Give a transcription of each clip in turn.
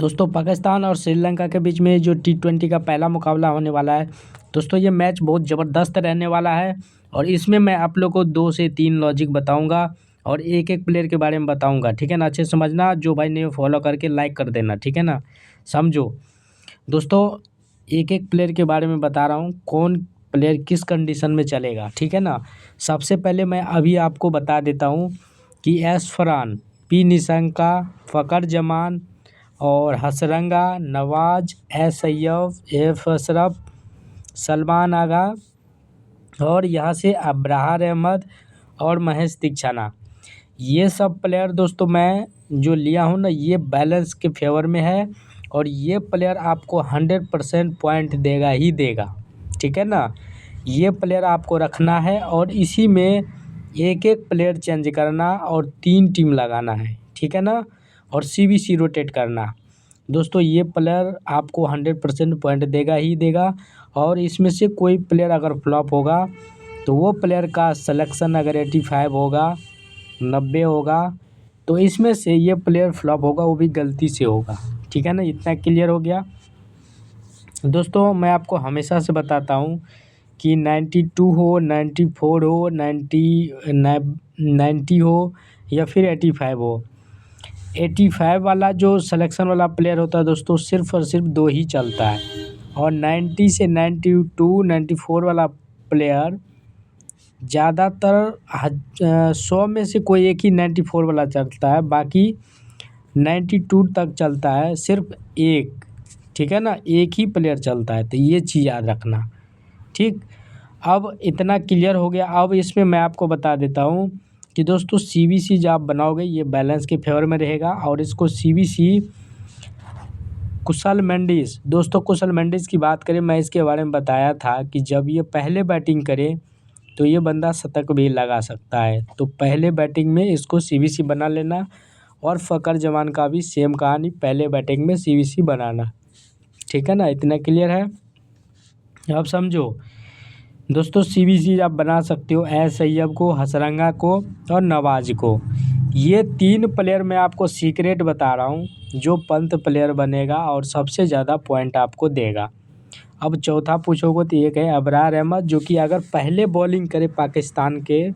दोस्तों पाकिस्तान और श्रीलंका के बीच में जो T20 का पहला मुकाबला होने वाला है, दोस्तों ये मैच बहुत ज़बरदस्त रहने वाला है। और इसमें मैं आप लोग को 2 से 3 लॉजिक बताऊंगा और एक-एक प्लेयर के बारे में बताऊंगा, ठीक है ना। अच्छे से समझना, जो भाई नहीं फॉलो करके लाइक कर देना, ठीक है ना। समझो दोस्तों, एक-एक प्लेयर के बारे में बता रहा हूँ, कौन प्लेयर किस कंडीशन में चलेगा, ठीक है ना। सबसे पहले मैं अभी आपको बता देता हूँ कि एस फरहान, पी निशंका, फ़खर जमान और हसरंगा, नवाज, एस सैयद, एफ अशरफ, सलमान आगा और यहाँ से अब्राहर अहमद और महेश दीक्षाना। ये सब प्लेयर दोस्तों मैं जो लिया हूँ ना, ये बैलेंस के फेवर में है और ये प्लेयर आपको 100% पॉइंट देगा ही देगा, ठीक है ना। ये प्लेयर आपको रखना है और इसी में एक-एक प्लेयर चेंज करना और 3 टीम लगाना है, ठीक है ना। और CBC रोटेट करना। दोस्तों ये प्लेयर आपको 100% पॉइंट देगा ही देगा और इसमें से कोई प्लेयर अगर फ्लॉप होगा तो वो प्लेयर का सिलेक्शन अगर 85 होगा, 90 होगा, तो इसमें से ये प्लेयर फ्लॉप होगा, वो भी गलती से होगा, ठीक है ना। इतना क्लियर हो गया। दोस्तों मैं आपको हमेशा से बताता हूँ कि 92 हो, 94 हो, 90 हो या फिर 85 हो, 85 वाला जो सिलेक्शन वाला प्लेयर होता है दोस्तों, सिर्फ़ और सिर्फ 2 ही चलता है। और 90 से 92, 94 वाला प्लेयर ज़्यादातर 100 में से कोई एक ही 94 वाला चलता है, बाकी 92 तक चलता है सिर्फ एक, ठीक है ना। एक ही प्लेयर चलता है, तो ये चीज़ याद रखना, ठीक। अब इतना क्लियर हो गया। अब इसमें मैं आपको बता देता हूँ कि दोस्तों CBC जो आप बनाओगे ये बैलेंस के फेवर में रहेगा और इसको CBC कुशल मेंडिस, दोस्तों कुशल मेंडिस की बात करें, मैं इसके बारे में बताया था कि जब ये पहले बैटिंग करे तो ये बंदा शतक भी लगा सकता है। तो पहले बैटिंग में इसको CBC बना लेना और फ़खर जमान का भी सेम कहानी, पहले बैटिंग में CBC बनाना, ठीक है ना। इतना क्लियर है। अब समझो दोस्तों, CBC आप बना सकते हो एस सैयद को, हसरंगा को और नवाज को। ये 3 प्लेयर मैं आपको सीक्रेट बता रहा हूँ जो पंत प्लेयर बनेगा और सबसे ज़्यादा पॉइंट आपको देगा। अब चौथा पूछोगे तो एक है अब्रार अहमद, जो कि अगर पहले बॉलिंग करे पाकिस्तान के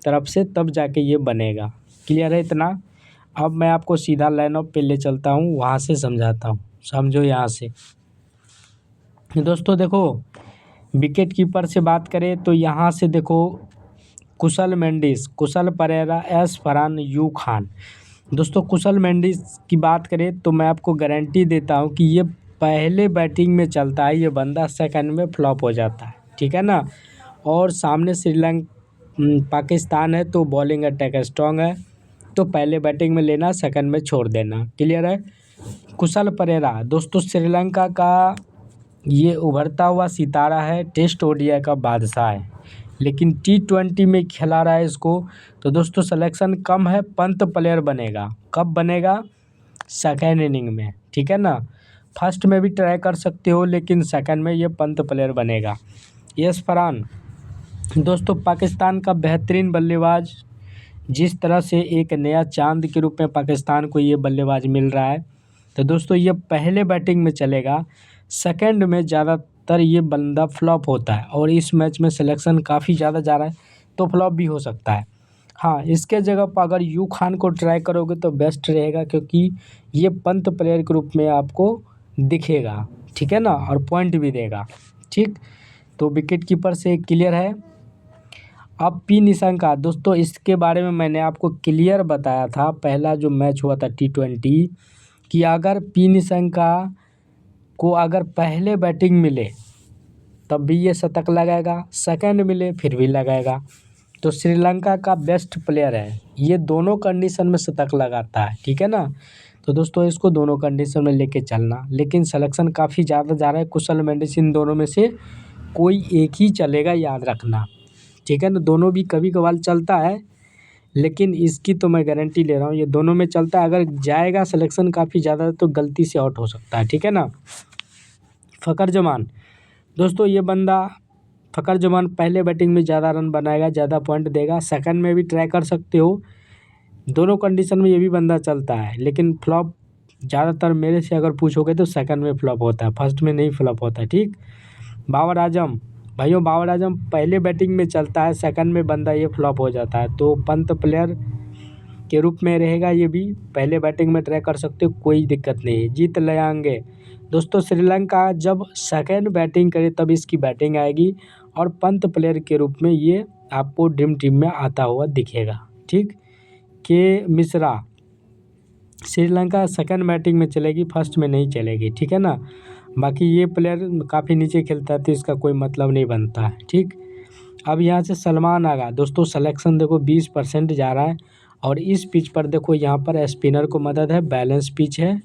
तरफ से तब जाके ये बनेगा। क्लियर है इतना। अब मैं आपको सीधा लाइनअप पे ले चलता हूँ, वहाँ से समझाता हूँ, समझो यहाँ से। दोस्तों देखो, विकेट कीपर से बात करें तो यहाँ से देखो, कुशल मेंडिस, कुशल परेरा, एस फरहान, यू खान। दोस्तों कुशल मेंडिस की बात करें तो मैं आपको गारंटी देता हूँ कि ये पहले बैटिंग में चलता है, ये बंदा सेकंड में फ्लॉप हो जाता है, ठीक है ना। और सामने पाकिस्तान है तो बॉलिंग अटैक स्ट्रॉन्ग है, तो पहले बैटिंग में लेना, सेकंड में छोड़ देना। क्लियर है। कुशल परेरा दोस्तों श्रीलंका का ये उभरता हुआ सितारा है, टेस्ट ODI का बादशाह है, लेकिन T20 में खिला रहा है इसको। तो दोस्तों सिलेक्शन कम है, पंत प्लेयर बनेगा। कब बनेगा? सेकेंड इनिंग में, ठीक है ना। फर्स्ट में भी ट्राई कर सकते हो, लेकिन सेकंड में ये पंत प्लेयर बनेगा। एस फरहान दोस्तों पाकिस्तान का बेहतरीन बल्लेबाज, जिस तरह से एक नया चांद के रूप में पाकिस्तान को ये बल्लेबाज मिल रहा है, तो दोस्तों ये पहले बैटिंग में चलेगा, सेकंड में ज़्यादातर ये बंदा फ्लॉप होता है और इस मैच में सिलेक्शन काफ़ी ज़्यादा जा रहा है तो फ्लॉप भी हो सकता है। हाँ, इसके जगह पर अगर यू खान को ट्राई करोगे तो बेस्ट रहेगा, क्योंकि ये पंत प्लेयर के रूप में आपको दिखेगा, ठीक है ना, और पॉइंट भी देगा, ठीक। तो विकेट कीपर से क्लियर है। अब पी निशंका दोस्तों, इसके बारे में मैंने आपको क्लियर बताया था, पहला जो मैच हुआ था T20, कि अगर पी निशंका को अगर पहले बैटिंग मिले तब भी ये शतक लगाएगा, सेकंड मिले फिर भी लगाएगा। तो श्रीलंका का बेस्ट प्लेयर है, ये दोनों कंडीशन में शतक लगाता है, ठीक है ना। तो दोस्तों इसको दोनों कंडीशन में लेके चलना, लेकिन सिलेक्शन काफ़ी ज़्यादा जा रहा है। कुशल मेंडिस, इन दोनों में से कोई एक ही चलेगा, याद रखना, ठीक है ना। दोनों भी कभी कभार चलता है, लेकिन इसकी तो मैं गारंटी ले रहा हूँ ये दोनों में चलता है। अगर जाएगा सिलेक्शन काफ़ी ज़्यादा तो गलती से आउट हो सकता है, ठीक है ना। फ़खर जमान दोस्तों, ये बंदा फ़खर जमान पहले बैटिंग में ज़्यादा रन बनाएगा, ज़्यादा पॉइंट देगा, सेकंड में भी ट्राई कर सकते हो, दोनों कंडीशन में ये भी बंदा चलता है, लेकिन फ्लॉप ज़्यादातर मेरे से अगर पूछोगे तो सेकंड में फ्लॉप होता है, फर्स्ट में नहीं फ्लॉप होता है। ठीक, बाबर आजम भाइयों, बाबर आजम पहले बैटिंग में चलता है, सेकंड में बंदा ये फ्लॉप हो जाता है। तो पंत प्लेयर के रूप में रहेगा, ये भी पहले बैटिंग में ट्राई कर सकते हो, कोई दिक्कत नहीं है। जीत लयांगे दोस्तों, श्रीलंका जब सेकंड बैटिंग करे तब इसकी बैटिंग आएगी और पंत प्लेयर के रूप में ये आपको ड्रीम टीम में आता हुआ दिखेगा। ठीक, के मिश्रा श्रीलंका सेकंड बैटिंग में चलेगी, फर्स्ट में नहीं चलेगी। ठीक है ना, बाकी ये प्लेयर काफ़ी नीचे खेलता है तो इसका कोई मतलब नहीं बनता है। ठीक, अब यहाँ से सलमान आगा दोस्तों, सिलेक्शन देखो 20% जा रहा है और इस पिच पर देखो यहाँ पर स्पिनर को मदद है, बैलेंस पिच है।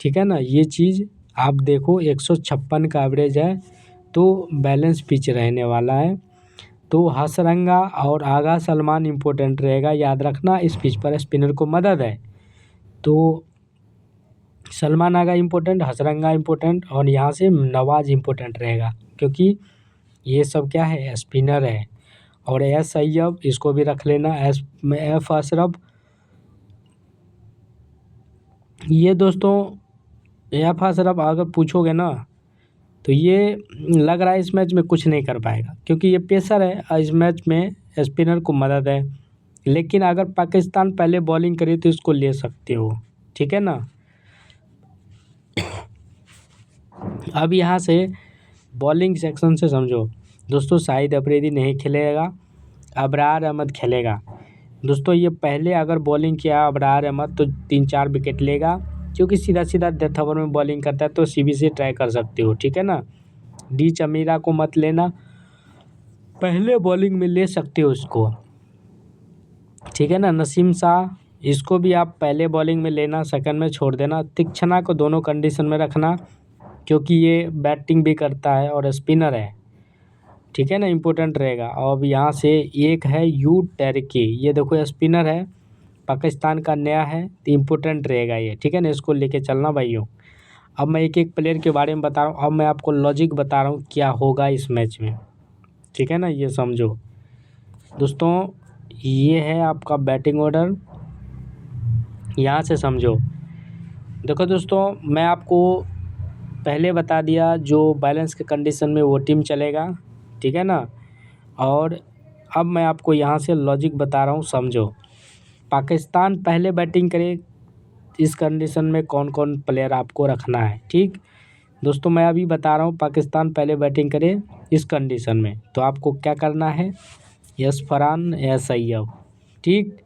ठीक है ना, ये चीज़ आप देखो 156 का एवरेज है तो बैलेंस पिच रहने वाला है। तो हसरंगा और आगा सलमान इम्पोर्टेंट रहेगा, याद रखना इस पिच पर स्पिनर को मदद है। तो सलमान आगा इम्पोर्टेंट, हसरंगा इम्पोर्टेंट और यहाँ से नवाज इम्पोर्टेंट रहेगा क्योंकि ये सब क्या है, स्पिनर है। और एस सैयब इसको भी रख लेना, एफ अशरफ। ये दोस्तों एफ अशरफ अगर पूछोगे ना तो ये लग रहा है इस मैच में कुछ नहीं कर पाएगा क्योंकि ये पेसर है, इस मैच में स्पिनर को मदद है। लेकिन अगर पाकिस्तान पहले बॉलिंग करे तो इसको ले सकते हो। ठीक है ना, अब यहाँ से बॉलिंग सेक्शन से समझो दोस्तों, शाहिद अफरीदी नहीं खेलेगा, अबरार अहमद खेलेगा। दोस्तों ये पहले अगर बॉलिंग किया अबरार अहमद तो 3-4 विकेट लेगा क्योंकि सीधा सीधा डेथ ओवर में बॉलिंग करता है, तो सीबीसी ट्राई कर सकते हो। ठीक है ना, डी चमीरा को मत लेना, पहले बॉलिंग में ले सकते हो उसको। ठीक है ना, नसीम शाह इसको भी आप पहले बॉलिंग में लेना, सेकंड में छोड़ देना। तीक्ष्णा को दोनों कंडीशन में रखना क्योंकि ये बैटिंग भी करता है और स्पिनर है। ठीक है ना, इम्पोर्टेंट रहेगा। अब यहाँ से एक है यू टर्की, ये देखो स्पिनर है, पाकिस्तान का नया है तो इम्पोर्टेंट रहेगा ये। ठीक है ना, इसको लेके चलना भाइयों। अब मैं एक एक प्लेयर के बारे में बता रहा हूँ, अब मैं आपको लॉजिक बता रहा हूँ क्या होगा इस मैच में। ठीक है ना, ये समझो दोस्तों, ये है आपका बैटिंग ऑर्डर, यहाँ से समझो। देखो दोस्तों, मैं आपको पहले बता दिया जो बैलेंस के कंडीशन में वो टीम चलेगा। ठीक है ना, और अब मैं आपको यहाँ से लॉजिक बता रहा हूँ, समझो। पाकिस्तान पहले बैटिंग करे, इस कंडीशन में कौन कौन प्लेयर आपको रखना है। ठीक दोस्तों, मैं अभी बता रहा हूँ पाकिस्तान पहले बैटिंग करे इस कंडीशन में तो आपको क्या करना है, यस फरहान, एस सैयब। ठीक,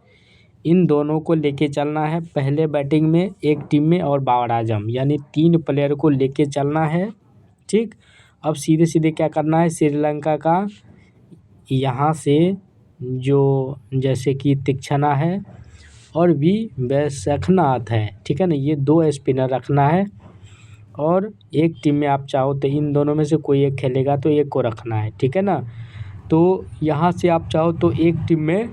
इन दोनों को लेके चलना है पहले बैटिंग में एक टीम में, और बाबर आजम, यानी 3 प्लेयर को लेके चलना है। ठीक, अब सीधे सीधे क्या करना है, श्रीलंका का यहाँ से जो जैसे कि तीक्ष्णा है और भी वैशखनाथ है। ठीक है ना, ये 2 स्पिनर रखना है और एक टीम में आप चाहो तो इन दोनों में से कोई एक खेलेगा तो एक को रखना है। ठीक है ना, तो यहाँ से आप चाहो तो एक टीम में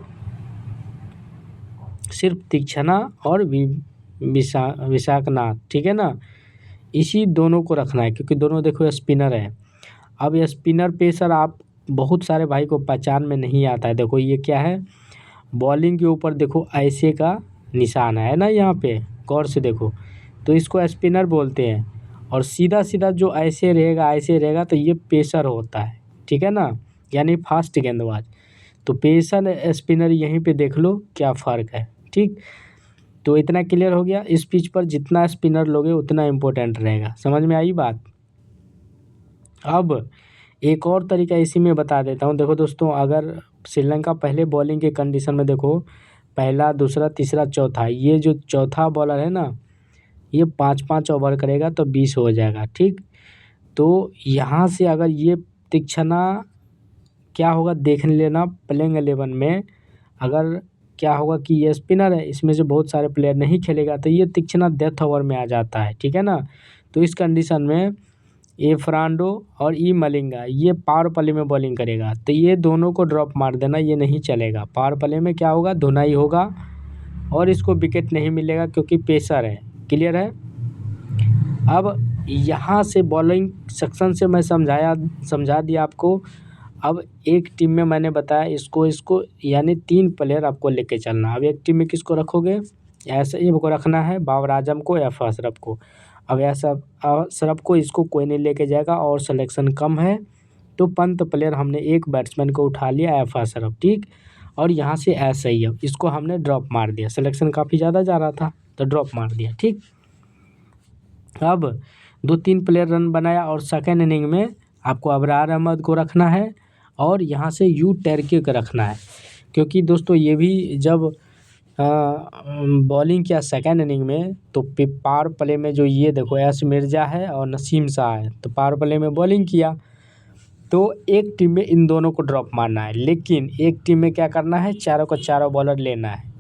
सिर्फ तीक्ष्णा और विशाखनाथ, ठीक है ना, इसी दोनों को रखना है क्योंकि दोनों देखो स्पिनर है। अब ये स्पिनर पेसर आप बहुत सारे भाई को पहचान में नहीं आता है। देखो ये क्या है, बॉलिंग के ऊपर देखो ऐसे का निशान है ना, यहाँ पे गौर से देखो, तो इसको स्पिनर बोलते हैं। और सीधा सीधा जो ऐसे रहेगा तो ये पेसर होता है। ठीक है ना, यानी फास्ट गेंदबाज। तो पेसर स्पिनर यहीं पे देख लो क्या फ़र्क है। ठीक, तो इतना क्लियर हो गया। इस पिच पर जितना स्पिनर लोगे उतना इम्पोर्टेंट रहेगा, समझ में आई बात। अब एक और तरीका इसी में बता देता हूँ। देखो दोस्तों, अगर श्रीलंका पहले बॉलिंग के कंडीशन में देखो, पहला, दूसरा, तीसरा, चौथा, ये जो चौथा बॉलर है ना, ये 5-5 ओवर करेगा तो 20 हो जाएगा। ठीक, तो यहाँ से अगर ये तीक्ष्णा क्या होगा देख लेना, प्लेइंग 11 में अगर क्या होगा कि ये स्पिनर है, इसमें से बहुत सारे प्लेयर नहीं खेलेगा तो ये तीक्ष्णा डेथ ओवर में आ जाता है। ठीक है ना, तो इस कंडीशन में ए फ्रांडो और ई मलिंगा ये पावर प्ले में बॉलिंग करेगा तो ये दोनों को ड्रॉप मार देना, ये नहीं चलेगा। पावर प्ले में क्या होगा, धुनाई होगा और इसको विकेट नहीं मिलेगा क्योंकि पेसर है। क्लियर है। अब यहाँ से बॉलिंग सेक्शन से मैं समझा दिया आपको। अब एक टीम में मैंने बताया इसको यानी 3 प्लेयर आपको लेके चलना। अब एक टीम में किसको रखोगे, एस अय्यब को रखना है, बाबर आजम को, एफ अशरफ को। अब एस अशरफ को इसको कोई नहीं लेके जाएगा और सिलेक्शन कम है, तो पंत प्लेयर हमने एक बैट्समैन को उठा लिया, एफ अशरफ, ठीक। और यहाँ से एस अय्यब, इसको हमने ड्रॉप मार दिया, सिलेक्शन काफ़ी ज़्यादा जा रहा था तो ड्रॉप मार दिया, ठीक। अब 2-3 प्लेयर रन बनाया और सेकेंड इनिंग में आपको अबरार अहमद को रखना है और यहाँ से यू टर्की को रखना है, क्योंकि दोस्तों ये भी जब बॉलिंग किया सेकेंड इनिंग में तो पावर प्ले में जो ये देखो एस मिर्ज़ा है और नसीम शाह है, तो पावर प्ले में बॉलिंग किया, तो एक टीम में इन दोनों को ड्रॉप मारना है, लेकिन एक टीम में क्या करना है, चारों को चारों बॉलर लेना है,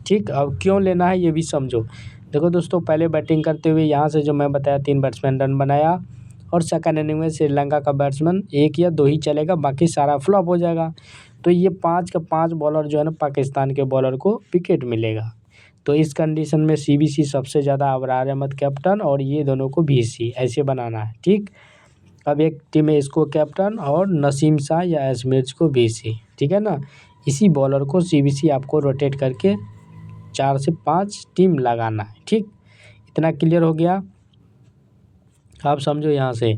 ठीक। अब क्यों लेना है ये भी समझो। देखो दोस्तों, पहले बैटिंग करते हुए यहाँ से जो मैं बताया 3 बैट्समैन रन बनाया और सेकंड इनिंग में श्रीलंका का बैट्समैन 1 या 2 ही चलेगा, बाकी सारा फ्लॉप हो जाएगा। तो ये 5 का 5 बॉलर जो है ना, पाकिस्तान के बॉलर को विकेट मिलेगा। तो इस कंडीशन में सीबीसी सबसे ज़्यादा अबरार अहमद कैप्टन और ये दोनों को वीसी ऐसे बनाना है, ठीक। अब एक टीम में इसको कैप्टन और नसीम शाह या एस मिर्ज़ा को वीसी, ठीक है ना। इसी बॉलर को सीबीसी आपको रोटेट करके 4 से 5 टीम लगाना है, ठीक। इतना क्लियर हो गया। आप समझो यहाँ से,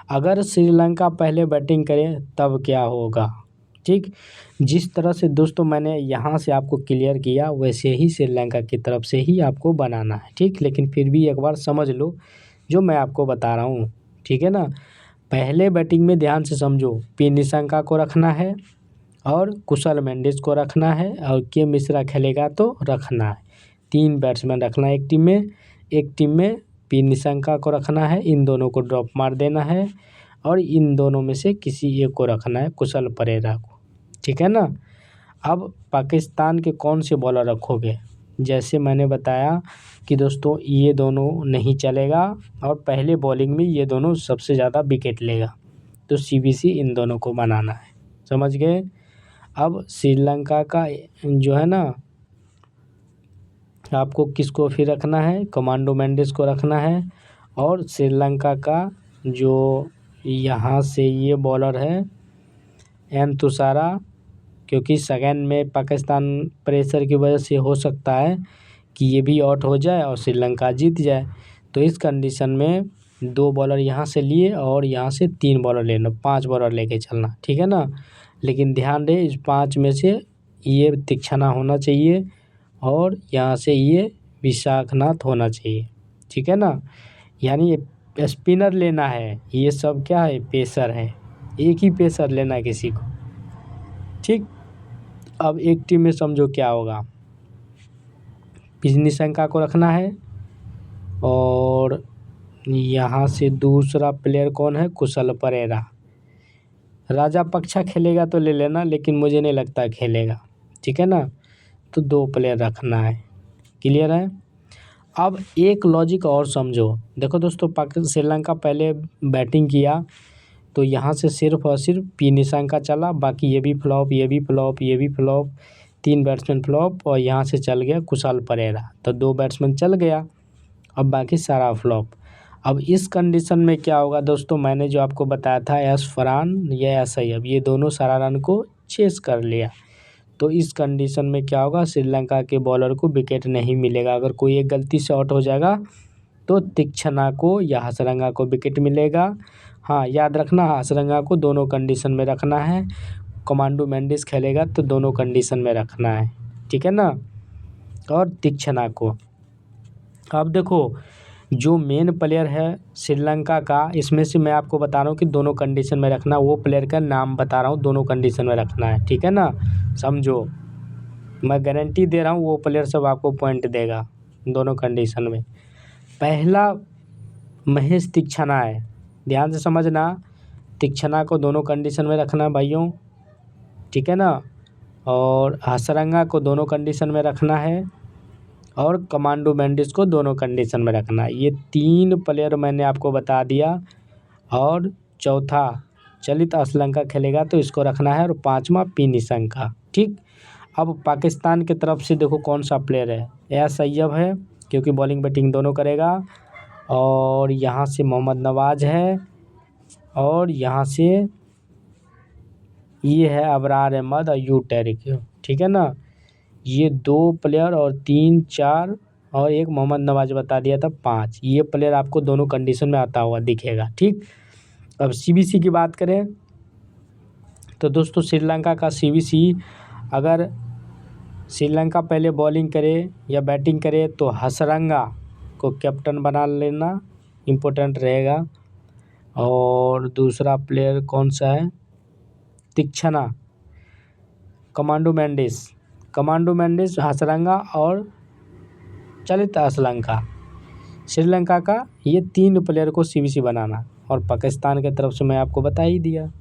अगर श्रीलंका पहले बैटिंग करे तब क्या होगा, ठीक। जिस तरह से दोस्तों मैंने यहाँ से आपको क्लियर किया वैसे ही श्रीलंका की तरफ से ही आपको बनाना है, ठीक। लेकिन फिर भी एक बार समझ लो जो मैं आपको बता रहा हूँ, ठीक है ना। पहले बैटिंग में ध्यान से समझो, पी निशंका को रखना है और कुशल मेंडिस को रखना है और के मिश्रा खेलेगा तो रखना है। 3 बैट्समैन रखना है एक टीम में पी निशंका को रखना है, इन दोनों को ड्रॉप मार देना है और इन दोनों में से किसी एक को रखना है, कुशल परेरा को, ठीक है ना। अब पाकिस्तान के कौन से बॉलर रखोगे, जैसे मैंने बताया कि दोस्तों ये दोनों नहीं चलेगा और पहले बॉलिंग में ये दोनों सबसे ज़्यादा विकेट लेगा, तो सीबीसी इन दोनों को बनाना है, समझ गए। अब श्रीलंका का जो है ना, आपको किसको फिर रखना है, कमांडो मेंडिस को रखना है और श्रीलंका का जो यहाँ से ये बॉलर है एम तुषारा, क्योंकि सेकंड में पाकिस्तान प्रेशर की वजह से हो सकता है कि ये भी आउट हो जाए और श्रीलंका जीत जाए, तो इस कंडीशन में 2 बॉलर यहाँ से लिए और यहाँ से 3 बॉलर लेना, 5 बॉलर लेके चलना, ठीक है ना। लेकिन ध्यान रहे इस 5 में से ये तीक्ष्णा होना चाहिए और यहाँ से ये विशाखनाथ होना चाहिए, ठीक है ना। यानी ये स्पिनर लेना है, ये सब क्या है, पेसर है, एक ही पेसर लेना है किसी को, ठीक। अब एक टीम में समझो क्या होगा, निशंका को रखना है और यहाँ से दूसरा प्लेयर कौन है, कुशल परेरा। राजा पक्षा खेलेगा तो ले लेना, लेकिन मुझे नहीं लगता खेलेगा, ठीक है ना। तो 2 प्लेयर रखना है, क्लियर है। अब एक लॉजिक और समझो, देखो दोस्तों श्रीलंका पहले बैटिंग किया तो यहाँ से सिर्फ और सिर्फ पी निशंका चला, बाकी ये भी फ्लॉप, ये भी फ्लॉप, ये भी फ्लॉप, 3 बैट्समैन फ्लॉप और यहाँ से चल गया कुशल परेरा, तो 2 बैट्समैन चल गया, अब बाकी सारा फ्लॉप। अब इस कंडीशन में क्या होगा दोस्तों, मैंने जो आपको बताया था एस फरहान या एस अय्यब, ये दोनों सारा रन को चेस कर लिया, तो इस कंडीशन में क्या होगा, श्रीलंका के बॉलर को विकेट नहीं मिलेगा। अगर कोई एक गलती से आउट हो जाएगा तो तीक्ष्णा को या हसरंगा को विकेट मिलेगा। हाँ याद रखना, हसरंगा को दोनों कंडीशन में रखना है, कमांडो मेंडिस खेलेगा तो दोनों कंडीशन में रखना है, ठीक है ना, और तीक्ष्णा को। अब देखो जो मेन प्लेयर है श्रीलंका का, इसमें से मैं आपको बता रहा हूँ कि दोनों कंडीशन में रखना, वो प्लेयर का नाम बता रहा हूँ, दोनों कंडीशन में रखना है, ठीक है ना। समझो, मैं गारंटी दे रहा हूँ वो प्लेयर सब आपको पॉइंट देगा दोनों कंडीशन में। पहला महेश तीक्ष्णा है, ध्यान से समझना, तीक्ष्णा को दोनों कंडीशन में रखना भाइयों, ठीक है ना। और हसरंगा को दोनों कंडीशन में रखना है और कमांडो मेंडिस को दोनों कंडीशन में रखना है। ये 3 प्लेयर मैंने आपको बता दिया और चौथा चलित श्रीलंका खेलेगा तो इसको रखना है और 5वां पी निशंका, ठीक। अब पाकिस्तान की तरफ से देखो कौन सा प्लेयर है, एस अय्यब है क्योंकि बॉलिंग बैटिंग दोनों करेगा, और यहाँ से मोहम्मद नवाज है और यहाँ से ये है अबरार अहमद और यू टर्की, ठीक है ना। ये 2 प्लेयर और 3 4 और एक मोहम्मद नवाज बता दिया था 5। ये प्लेयर आपको दोनों कंडीशन में आता हुआ दिखेगा। ठीक, अब सीबीसी की बात करें तो दोस्तों श्रीलंका का सीबीसी, अगर श्रीलंका पहले बॉलिंग करे या बैटिंग करे तो हसरंगा को कैप्टन बना लेना इम्पोर्टेंट रहेगा। और दूसरा प्लेयर कौन सा है, तीक्ष्णा, कमांडो मेंडिस, हसरंगा और चलित असलंका, श्रीलंका का ये 3 प्लेयर को सीबीसी बनाना। और पाकिस्तान की तरफ से मैं आपको बता ही दिया।